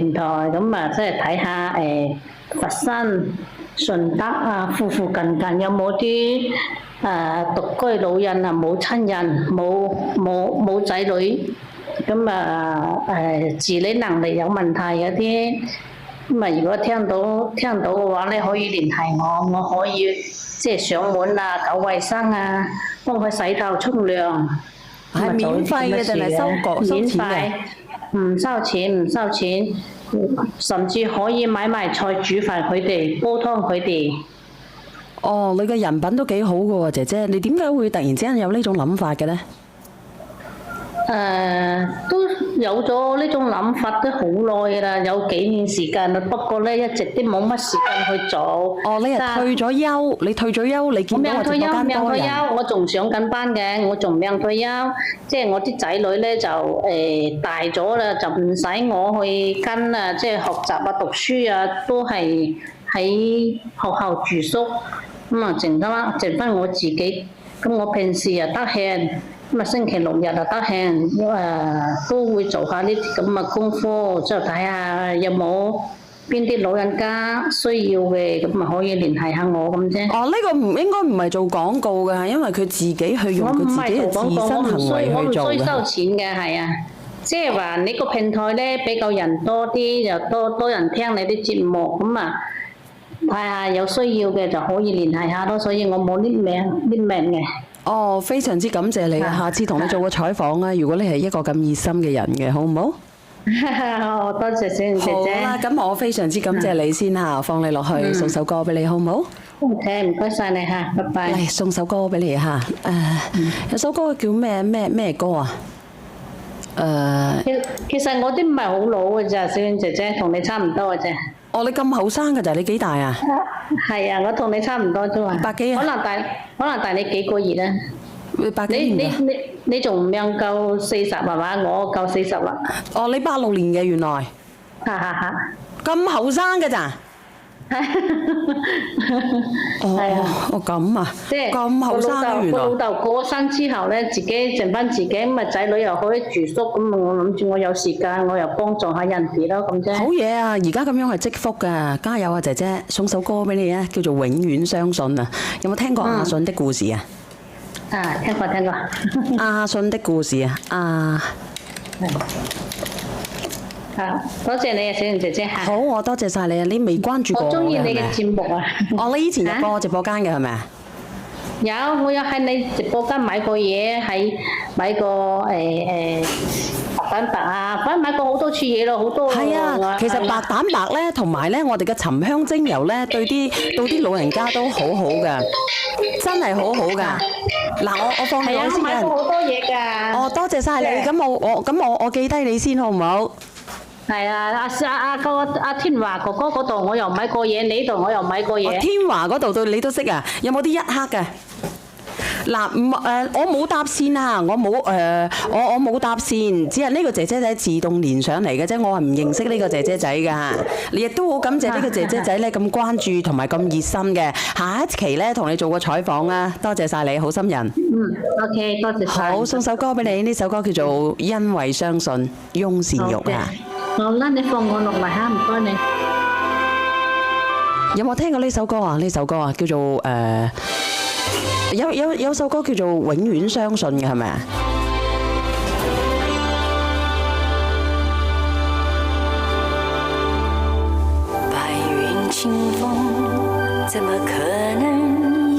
電台咁啊，即係睇下佛山、順德啊，附近有冇啲獨居老人啊，冇親人，冇仔女，咁啊自理能力有問題嗰啲，咁啊如果聽到嘅話咧，可以聯繫我，我可以即係上門啊，搞衞生啊，幫佢洗頭沖涼。係免費嘅定係收錢嘅？唔收錢，甚至可以買埋菜煮飯佢哋，煲湯佢哋。哦，你嘅人品都幾好嘅喎，姐姐，你點解會突然之間有呢種諗法嘅呢？都有咗呢種諗法都好耐啦，有幾年時間啦。不過咧，一直都冇乜時間去做。哦，你係退咗休，你見到我直播間多人。我仲上緊班嘅，我仲未退休。即係我啲仔女咧就大咗啦，就唔使我去跟啊，即係學習啊、讀書啊，都係喺學校住宿。咁啊，剩翻我自己。咁我平時又得閒。咁啊，星期六日就得閒，都會做下呢啲咁嘅功夫，之後睇下有冇邊啲老人家需要嘅，咁啊可以聯繫下我咁啫。哦，呢個應該唔係做廣告㗎，因為佢自己去用佢自己嘅自身行為去做嘅。我唔需收錢嘅，係啊，即係話你個平台咧比較人多啲，又多人聽你啲節目，咁啊睇下有需要嘅就可以聯繫下咯。所以我冇啲名嘅。哦，非常之感謝你啊！下次同你做個採訪啊！如果你係一個咁熱心嘅人嘅，好唔好？好，多謝小玲姐姐。好啦，咁我非常之感謝你先嚇，放你落去送首歌俾你，好唔好？OK，唔該曬你嚇，拜拜。嚟送首歌俾你嚇，有首歌叫咩歌啊？其實我啲唔係好老嘅咋，小玲姐姐同你差唔多嘅啫。哦，你咁後生嘅咋？你幾大啊？係啊，我同你差唔多啫嘛。百幾啊？可能大你幾個月啊？百幾年㗎？你仲未夠40係嘛？我夠40啦。哦，你86年嘅原來。咁後生嘅咋？係啊。哦咁啊。即係咁後生嘅原來。我老豆過身之後咧，自己剩翻自己，咁啊仔女又可以住宿，咁我諗住我有時間，我又幫助下人哋咯，咁啫。好嘢啊！而家咁樣係積福㗎，加油啊姐姐！送首歌俾你啊，叫做《永遠相信》啊。有冇聽過阿信的故事啊？聽過。阿信的故事啊，多謝你啊，小玲姐姐。好，我多謝晒你啊！你未關注過我嘅係咪？我中意你嘅節目啊！哦，你以前入過我直播間嘅係咪啊？我有喺你直播間買過嘢，買過白蛋白啊，反正買過好多次嘢咯，好多。係啊，其實白蛋白咧，同埋咧，我哋嘅沉香精油咧，對啲老人家都好好㗎，真係好好㗎。嗱，我放你講先。買過好多嘢㗎。哦，多謝晒你，咁我記低你先好唔好？係啊，阿天華哥哥嗰度我又買過嘢，你度我又買過嘢。天華嗰度對你都識啊？有冇啲一克嘅？嗱，我冇搭線啊，我冇搭線，只係呢個姐姐仔自動連上嚟嘅啫，我係唔認識呢個姐姐仔㗎。你亦都好感謝呢個姐姐仔咧咁關注同埋咁熱心嘅。下一期咧同你做個採訪啊，多謝晒你，好心人。OK， 多謝晒。好，送首歌俾你，呢首歌叫做《因為相信》，翁倩玉啊。好啦，你放我落嚟嚇，唔該你。有冇聽過呢首歌啊？呢首歌啊，叫做有首歌叫做《永遠相信》嘅係咪啊？白雲清風，怎麼可能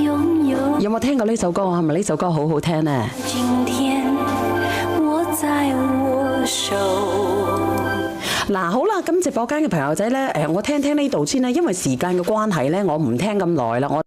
擁有？有冇聽過呢首歌啊？係咪呢首歌好好聽呢？今天握在我手。嗱，好啦，咁直播間嘅朋友仔呢，我聽呢度先啦，因為時間嘅關係呢，我唔聽咁耐啦，我。